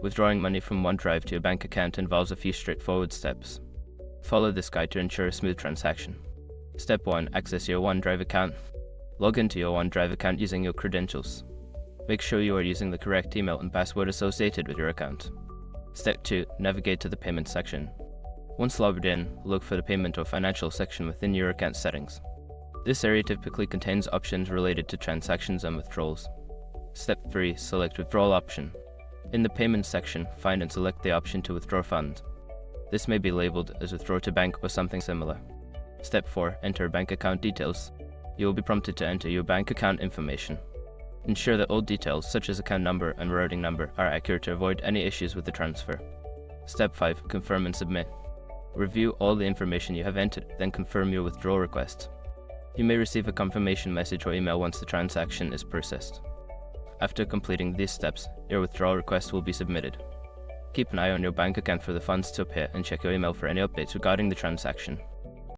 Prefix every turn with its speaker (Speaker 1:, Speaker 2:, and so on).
Speaker 1: Withdrawing money from OneDrive to your bank account involves a few straightforward steps. Follow this guide to ensure a smooth transaction. Step 1. Access your OneDrive account. Log into your OneDrive account using your credentials. Make sure you are using the correct email and password associated with your account. Step 2. Navigate to the payment section. Once logged in, look for the payment or financial section within your account settings. This area typically contains options related to transactions and withdrawals. Step 3. Select Withdrawal option. In the Payment section, find and select the option to withdraw funds. This may be labeled as Withdraw to Bank or something similar. Step 4. Enter bank account details. You will be prompted to enter your bank account information. Ensure that all details, such as account number and routing number, are accurate to avoid any issues with the transfer. Step 5. Confirm and submit. Review all the information you have entered, then confirm your withdrawal request. You may receive a confirmation message or email once the transaction is processed. After completing these steps, your withdrawal request will be submitted. Keep an eye on your bank account for the funds to appear and check your email for any updates regarding the transaction.